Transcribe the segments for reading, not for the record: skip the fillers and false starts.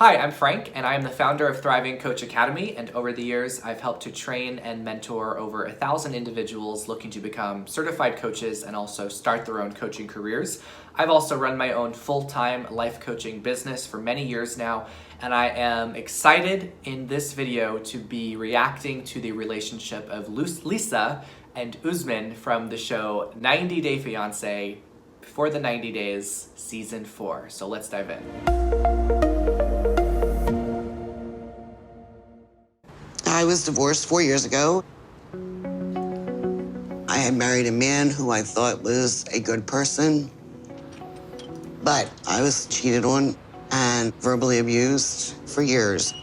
Hi, I'm Frank, and I am the founder of Thriving Coach Academy, and over the years, I've helped to train and mentor over 1,000 individuals looking to become certified coaches and also start their own coaching careers. I've also run my own full-time life coaching business for many years now, and I am excited in this video to be reacting to the relationship of Lisa and Usman from the show 90 Day Fiancé for the 90 Days Season 4. So let's dive in. I was divorced 4 years ago. I had married a man who I thought was a good person, but I was cheated on and verbally abused for years.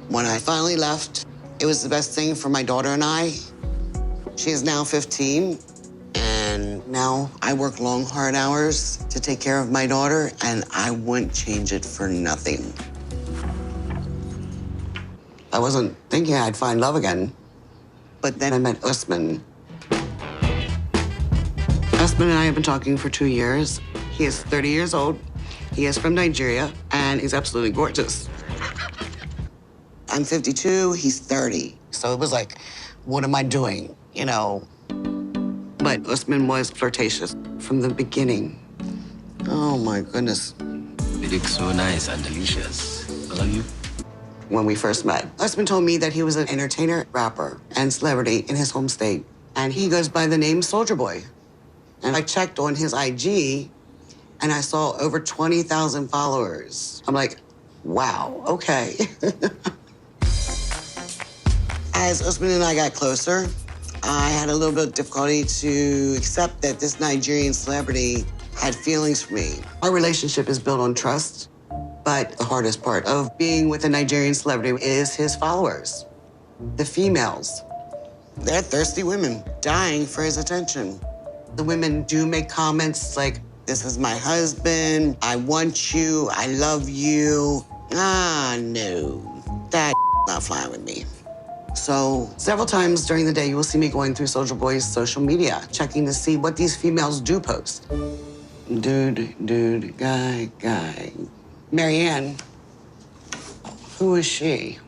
When I finally left, it was the best thing for my daughter and I. She is now 15, and now I work long, hard hours to take care of my daughter, and I wouldn't change it for nothing. I wasn't thinking I'd find love again, but then I met Usman. Usman and I have been talking for 2 years. He is 30 years old. He is from Nigeria, and he's absolutely gorgeous. I'm 52, he's 30. So it was like, what am I doing, you know? But Usman was flirtatious from the beginning. Oh my goodness. You look so nice and delicious. I love you. When we first met, Usman told me that he was an entertainer, rapper, and celebrity in his home state. And he goes by the name Soldier Boy. And I checked on his IG, and I saw over 20,000 followers. I'm like, wow, okay. As Usman and I got closer, I had a little bit of difficulty to accept that this Nigerian celebrity had feelings for me. Our relationship is built on trust. But the hardest part of being with a Nigerian celebrity is his followers, the females. They're thirsty women dying for his attention. The women do make comments like, this is my husband, I want you, I love you. No, that not flying with me. So several times during the day, you will see me going through Soldier Boy's social media, checking to see what these females do post. Dude, guy. Marianne, who is she?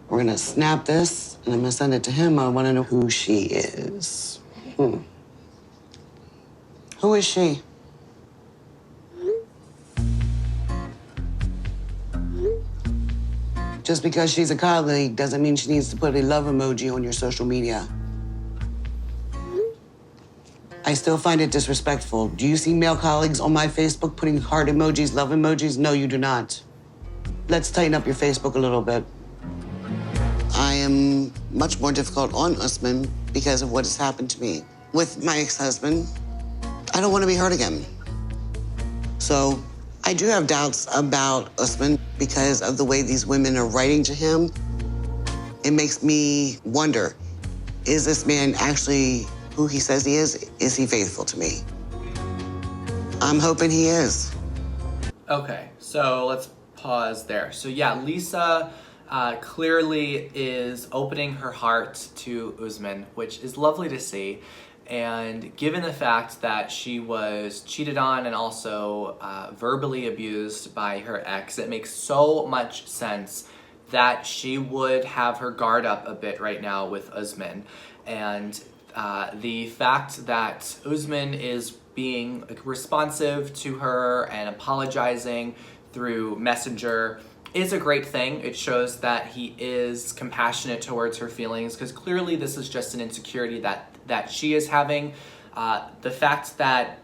We're gonna snap this, and I'm gonna send it to him. I wanna know who she is. Who is she? Just because she's a colleague doesn't mean she needs to put a love emoji on your social media. I still find it disrespectful. Do you see male colleagues on my Facebook putting heart emojis, love emojis? No, you do not. Let's tighten up your Facebook a little bit. I am much more difficult on Usman because of what has happened to me. With my ex-husband, I don't want to be hurt again. So I do have doubts about Usman because of the way these women are writing to him. It makes me wonder, is this man actually who he says he is? Is he faithful to me? I'm hoping he is. Okay, so let's pause there. So yeah, Lisa clearly is opening her heart to Usman, which is lovely to see. And given the fact that she was cheated on and also verbally abused by her ex, it makes so much sense that she would have her guard up a bit right now with Usman. And the fact that Usman is being responsive to her and apologizing through Messenger is a great thing. It shows that he is compassionate towards her feelings, because clearly this is just an insecurity that she is having. The fact that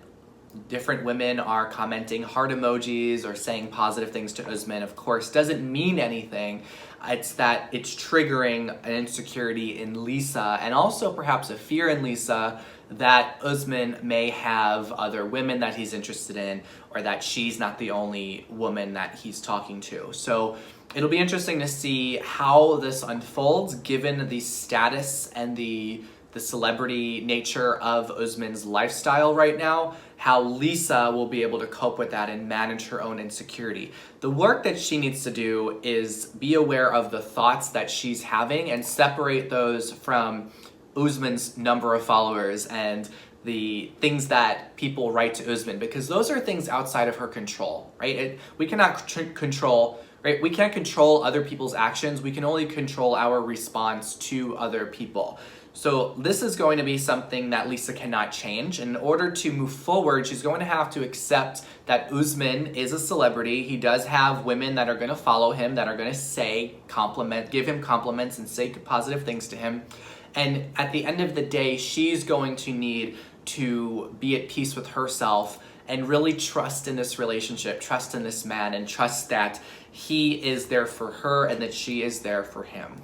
different women are commenting heart emojis or saying positive things to Usman, of course, doesn't mean anything. It's that it's triggering an insecurity in Lisa, and also perhaps a fear in Lisa that Usman may have other women that he's interested in, or that she's not the only woman that he's talking to. So it'll be interesting to see how this unfolds, given the status and the celebrity nature of Usman's lifestyle right now, how Lisa will be able to cope with that and manage her own insecurity. The work that she needs to do is be aware of the thoughts that she's having and separate those from Usman's number of followers and the things that people write to Usman, because those are things outside of her control, right? We cannot control right? We can't control other people's actions. We can only control our response to other people. So this is going to be something that Lisa cannot change. In order to move forward, she's going to have to accept that Usman is a celebrity. He does have women that are going to follow him, that are going to give him compliments and say positive things to him. And at the end of the day, she's going to need to be at peace with herself and really trust in this relationship, trust in this man, and trust that he is there for her and that she is there for him.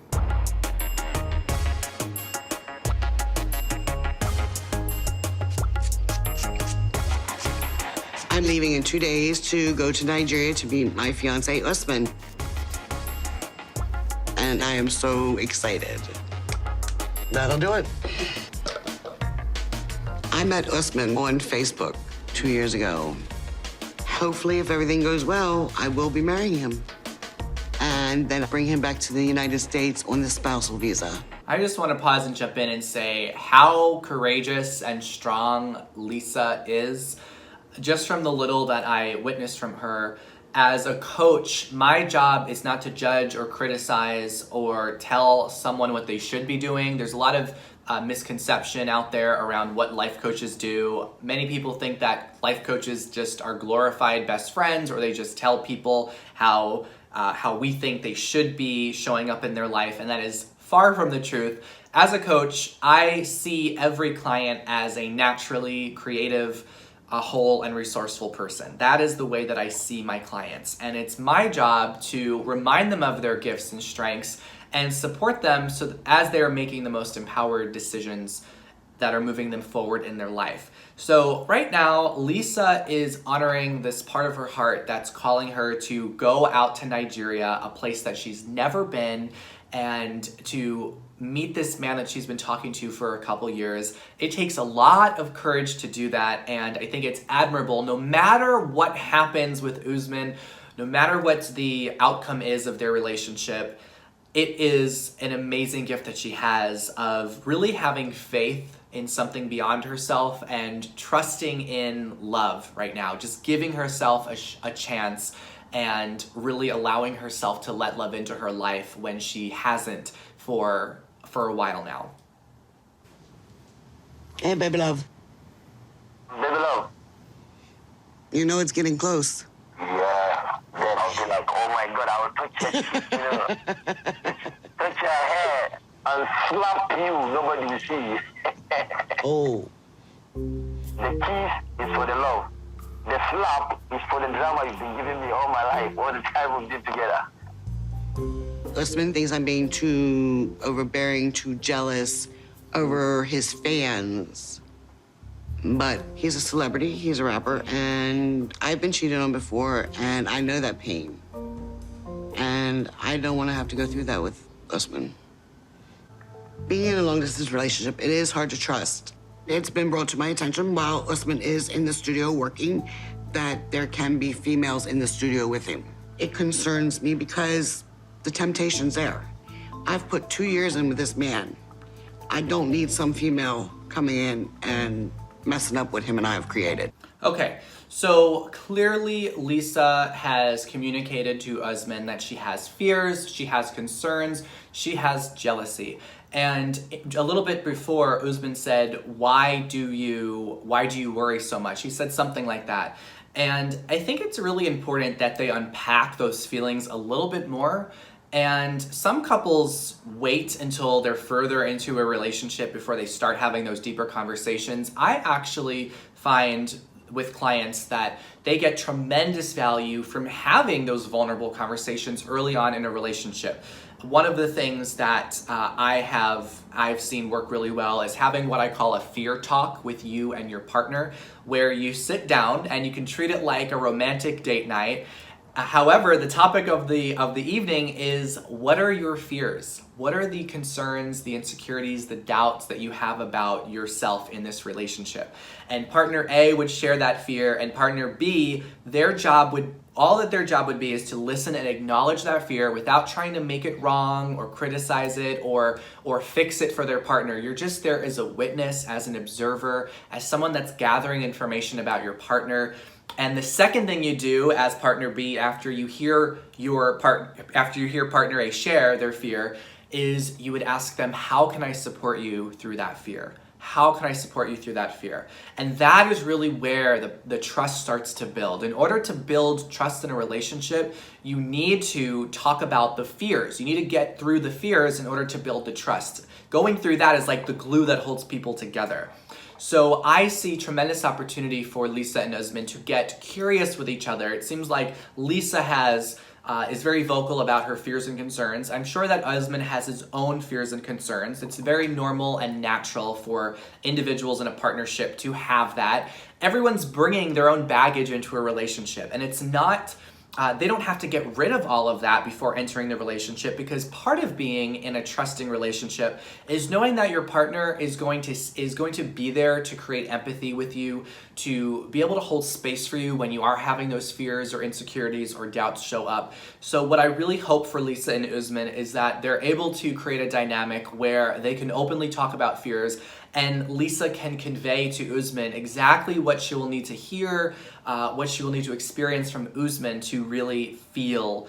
I'm leaving in 2 days to go to Nigeria to meet my fiancé, Usman. And I am so excited. That'll do it. I met Usman on Facebook 2 years ago. Hopefully, if everything goes well, I will be marrying him. And then bring him back to the United States on the spousal visa. I just want to pause and jump in and say how courageous and strong Lisa is. Just from the little that I witnessed from her, as a coach, my job is not to judge or criticize or tell someone what they should be doing. There's a lot of misconception out there around what life coaches do. Many people think that life coaches just are glorified best friends, or they just tell people how we think they should be showing up in their life, and that is far from the truth. As a coach, I see every client as a naturally creative, a whole and resourceful person. That is the way that I see my clients. And it's my job to remind them of their gifts and strengths and support them so that as they are making the most empowered decisions that are moving them forward in their life. So right now, Lisa is honoring this part of her heart that's calling her to go out to Nigeria, a place that she's never been, and to meet this man that she's been talking to for a couple years. It takes a lot of courage to do that, and I think it's admirable. No matter what happens with Usman, no matter what the outcome is of their relationship, it is an amazing gift that she has of really having faith in something beyond herself and trusting in love right now, just giving herself a chance and really allowing herself to let love into her life when she hasn't for a while now. Hey, baby love. Baby love. You know it's getting close. Yeah. Then I'll be like, oh my God, I will touch it. Touch your hair and slap you. Nobody will see you. Oh. The kiss is for the love. The slap is for the drama you've been giving me all my life, all the time we've been together. Usman thinks I'm being too overbearing, too jealous over his fans. But he's a celebrity, he's a rapper, and I've been cheated on before, and I know that pain. And I don't want to have to go through that with Usman. Being in a long-distance relationship, it is hard to trust. It's been brought to my attention while Usman is in the studio working that there can be females in the studio with him. It concerns me because the temptation's there. I've put 2 years in with this man. I don't need some female coming in and messing up what him and I have created. Okay, so clearly Lisa has communicated to Usman that she has fears, she has concerns, she has jealousy. And a little bit before, Usman said, why do you worry so much? He said something like that. And I think it's really important that they unpack those feelings a little bit more. And some couples wait until they're further into a relationship before they start having those deeper conversations. I actually find with clients that they get tremendous value from having those vulnerable conversations early on in a relationship. One of the things that I've seen work really well is having what I call a fear talk with you and your partner, where you sit down and you can treat it like a romantic date night. However, the topic of the evening is, what are your fears? What are the concerns, the insecurities, the doubts that you have about yourself in this relationship? And partner A would share that fear, and partner B, all that their job would be is to listen and acknowledge that fear without trying to make it wrong or criticize it or fix it for their partner. You're just there as a witness, as an observer, as someone that's gathering information about your partner. And the second thing you do as partner B after you hear partner A share their fear is you would ask them, how can I support you through that fear? How can I support you through that fear? And that is really where the trust starts to build. In order to build trust in a relationship, you need to talk about the fears. You need to get through the fears in order to build the trust. Going through that is like the glue that holds people together. So I see tremendous opportunity for Lisa and Usman to get curious with each other. It seems like Lisa is very vocal about her fears and concerns. I'm sure that Usman has his own fears and concerns. It's very normal and natural for individuals in a partnership to have that. Everyone's bringing their own baggage into a relationship, and it's not... they don't have to get rid of all of that before entering the relationship, because part of being in a trusting relationship is knowing that your partner is going to be there to create empathy with you, to be able to hold space for you when you are having those fears or insecurities or doubts show up. So what I really hope for Lisa and Usman is that they're able to create a dynamic where they can openly talk about fears, and Lisa can convey to Usman exactly what she will need to hear, what she will need to experience from Usman to really feel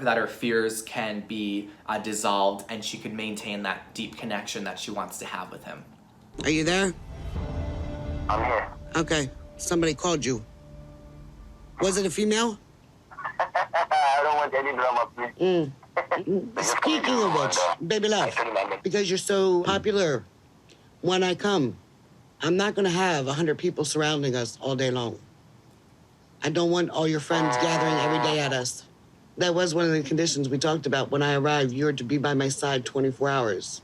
that her fears can be dissolved, and she can maintain that deep connection that she wants to have with him. Are you there? I'm here. Okay, somebody called you. Was it a female? I don't want any drama, please. Speaking of which, baby love, because you're so popular, when I come, I'm not gonna have 100 people surrounding us all day long. I don't want all your friends gathering every day at us. That was one of the conditions we talked about when I arrived. You were to be by my side 24 hours.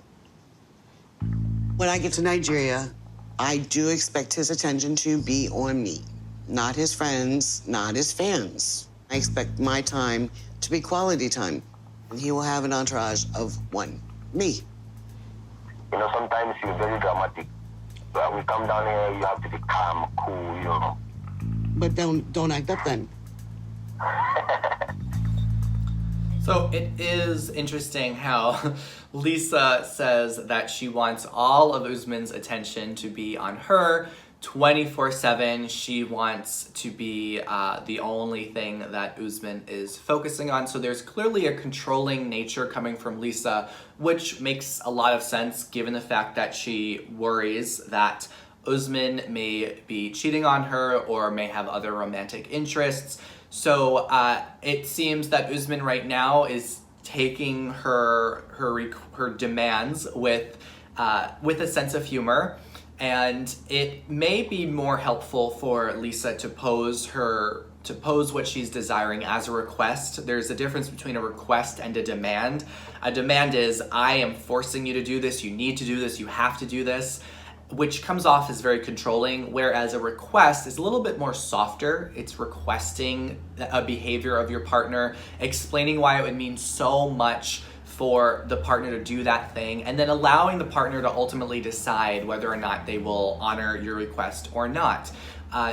When I get to Nigeria, I do expect his attention to be on me. Not his friends, not his fans. I expect my time to be quality time. And he will have an entourage of one, me. You know, sometimes you're very dramatic. But when we come down here, you have to be calm, cool, you know. But don't act up then. So it is interesting how Lisa says that she wants all of Usman's attention to be on her 24/7. She wants to be the only thing that Usman is focusing on. So there's clearly a controlling nature coming from Lisa, which makes a lot of sense given the fact that she worries that Usman may be cheating on her or may have other romantic interests. So it seems that Usman right now is taking her demands with a sense of humor, and it may be more helpful for Lisa to pose what she's desiring as a request. There's a difference between a request and a demand. A demand is, I am forcing you to do this, you need to do this, you have to do this, which comes off as very controlling, whereas a request is a little bit more softer. It's requesting a behavior of your partner, explaining why it would mean so much for the partner to do that thing, and then allowing the partner to ultimately decide whether or not they will honor your request or not.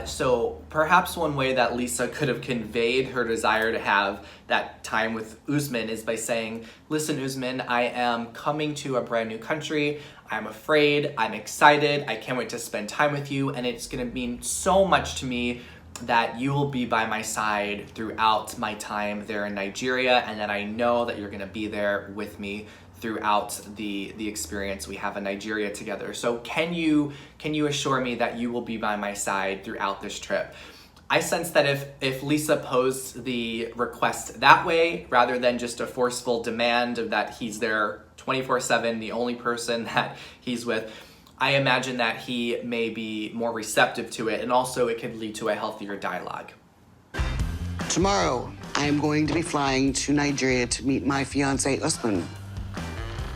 So perhaps one way that Lisa could have conveyed her desire to have that time with Usman is by saying, listen, Usman, I am coming to a brand new country. I'm afraid, I'm excited, I can't wait to spend time with you, and it's gonna mean so much to me that you will be by my side throughout my time there in Nigeria, and that I know that you're gonna be there with me throughout the experience we have in Nigeria together. So can you assure me that you will be by my side throughout this trip? I sense that if Lisa posed the request that way, rather than just a forceful demand of that he's there 24/7, the only person that he's with, I imagine that he may be more receptive to it, and also it could lead to a healthier dialogue. Tomorrow, I am going to be flying to Nigeria to meet my fiancé, Usman.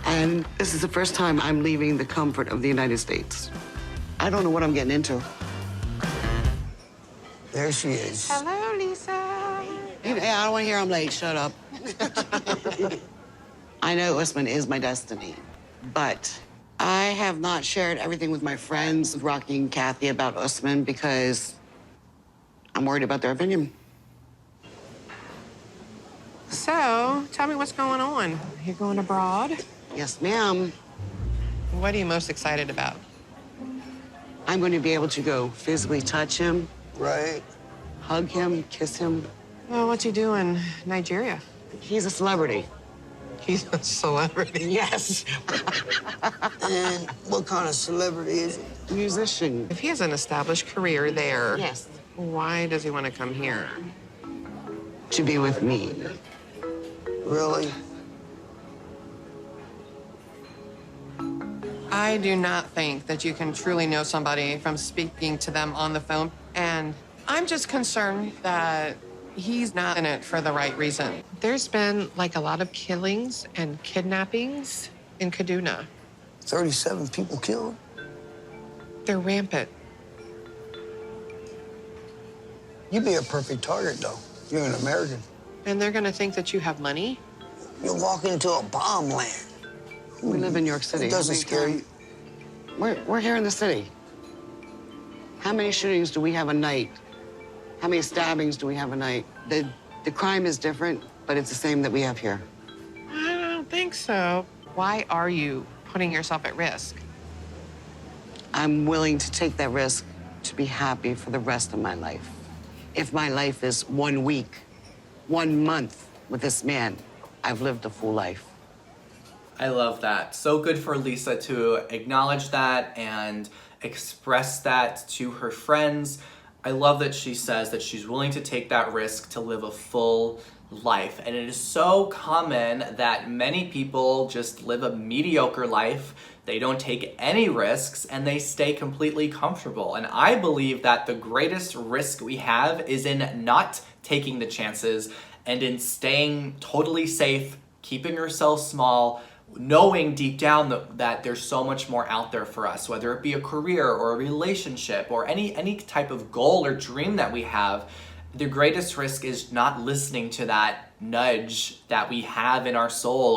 And this is the first time I'm leaving the comfort of the United States. I don't know what I'm getting into. There she is. Hello, Lisa. Hey, I don't want to hear I'm late. Shut up. I know Usman is my destiny, but I have not shared everything with my friends, Rocky and Kathy, about Usman because I'm worried about their opinion. So, tell me what's going on. You're going abroad? Yes, ma'am. What are you most excited about? I'm going to be able to go physically touch him, Right. hug him, kiss him. Well, what's he doing? Nigeria. He's a celebrity. He's a celebrity. Yes. And what kind of celebrity is he? Musician. If he has an established career there, Yes. why does he want to come here? To be with me. Really? I do not think that you can truly know somebody from speaking to them on the phone. And I'm just concerned that he's not in it for the right reason. There's been like a lot of killings and kidnappings in Kaduna. 37 people killed? They're rampant. You'd be a perfect target, though. You're an American. And they're gonna think that you have money. You're walking into a bomb land. We live in New York City. It doesn't scare you. We're here in the city. How many shootings do we have a night? How many stabbings do we have a night? The crime is different, but it's the same that we have here. I don't think so. Why are you putting yourself at risk? I'm willing to take that risk to be happy for the rest of my life. If my life is 1 week, 1 month with this man, I've lived a full life. I love that. So good for Lisa to acknowledge that and express that to her friends. I love that she says that she's willing to take that risk to live a full life. And it is so common that many people just live a mediocre life. They don't take any risks and they stay completely comfortable. And I believe that the greatest risk we have is in not taking the chances and in staying totally safe, keeping yourself small, knowing deep down that there's so much more out there for us, whether it be a career or a relationship or any type of goal or dream that we have. The greatest risk is not listening to that nudge that we have in our soul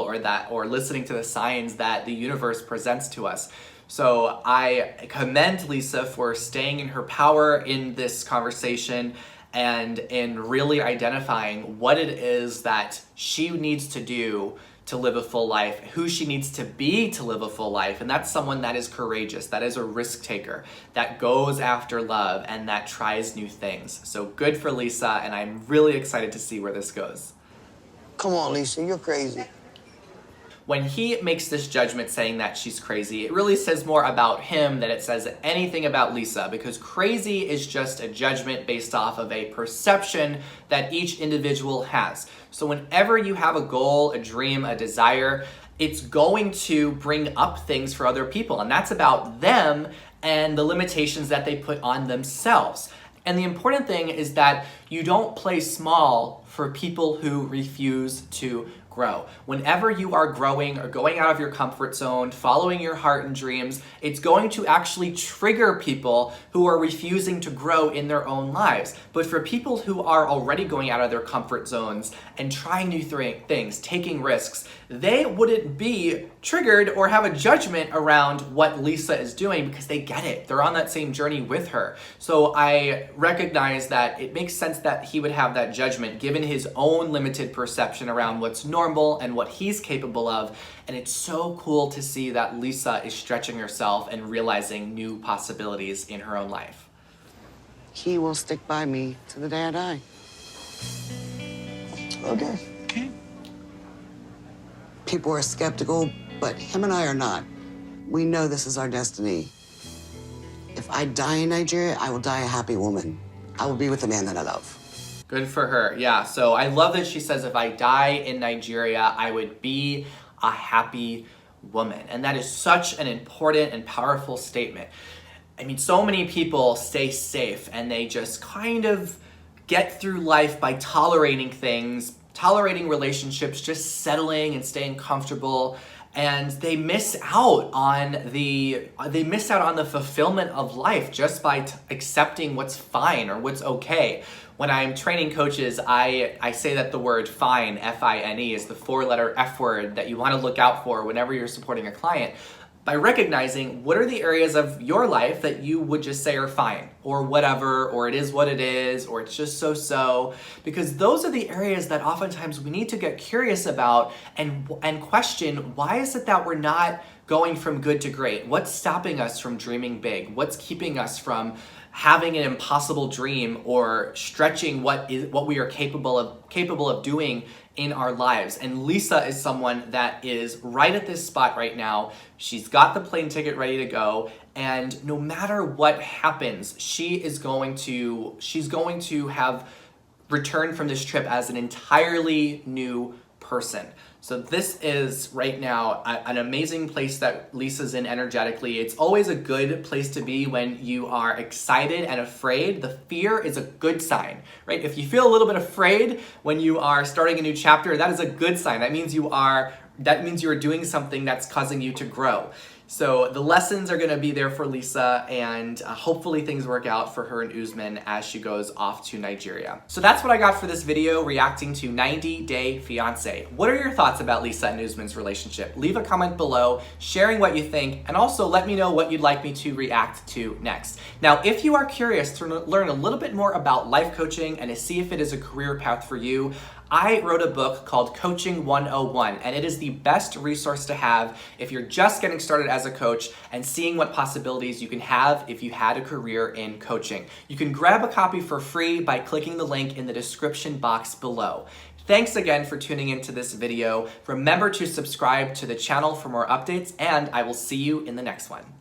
or listening to the signs that the universe presents to us. So I commend Lisa for staying in her power in this conversation and in really identifying what it is that she needs to do to live a full life, who she needs to be to live a full life. And that's someone that is courageous, that is a risk taker, that goes after love and that tries new things. So good for Lisa, and I'm really excited to see where this goes. Come on, Lisa, you're crazy. When he makes this judgment saying that she's crazy, it really says more about him than it says anything about Lisa, because crazy is just a judgment based off of a perception that each individual has. So whenever you have a goal, a dream, a desire, it's going to bring up things for other people, and that's about them and the limitations that they put on themselves. And the important thing is that you don't play small for people who refuse to grow. Whenever you are growing or going out of your comfort zone, following your heart and dreams, it's going to actually trigger people who are refusing to grow in their own lives. But for people who are already going out of their comfort zones and trying new things, taking risks, they wouldn't be triggered or have a judgment around what Lisa is doing because they get it. They're on that same journey with her. So I recognize that it makes sense that he would have that judgment given his own limited perception around what's normal and what he's capable of. And it's so cool to see that Lisa is stretching herself and realizing new possibilities in her own life. He will stick by me to the day I die. Okay. People are skeptical, but him and I are not. We know this is our destiny. If I die in Nigeria, I will die a happy woman. I will be with the man that I love. Good for her. Yeah, so I love that she says if I die in Nigeria, I would be a happy woman. And that is such an important and powerful statement. I mean, so many people stay safe and they just kind of get through life by tolerating things, tolerating relationships, just settling and staying comfortable, and they miss out on the fulfillment of life just by accepting what's fine or what's okay. When I'm training coaches, I say that the word fine, F-I-N-E, is the 4-letter F word that you want to look out for whenever you're supporting a client, by recognizing what are the areas of your life that you would just say are fine, or whatever, or it is what it is, or it's just so-so, because those are the areas that oftentimes we need to get curious about and question, why is it that we're not going from good to great? What's stopping us from dreaming big? What's keeping us from having an impossible dream or stretching what we are capable of doing in our lives. And Lisa is someone that is right at this spot right now. She's got the plane ticket ready to go, and no matter what happens, she's going to have returned from this trip as an entirely new person. So this is right now an amazing place that Lisa's in energetically. It's always a good place to be when you are excited and afraid. The fear is a good sign, right? If you feel a little bit afraid when you are starting a new chapter, that is a good sign. That means you are doing something that's causing you to grow. So the lessons are going to be there for Lisa, and hopefully things work out for her and Usman as she goes off to Nigeria. So that's what I got for this video, reacting to 90 Day Fiancé. What are your thoughts about Lisa and Usman's relationship? Leave a comment below, sharing what you think, and also let me know what you'd like me to react to next. Now, if you are curious to learn a little bit more about life coaching and to see if it is a career path for you, I wrote a book called Coaching 101, and it is the best resource to have if you're just getting started as a coach and seeing what possibilities you can have if you had a career in coaching. You can grab a copy for free by clicking the link in the description box below. Thanks again for tuning into this video. Remember to subscribe to the channel for more updates, and I will see you in the next one.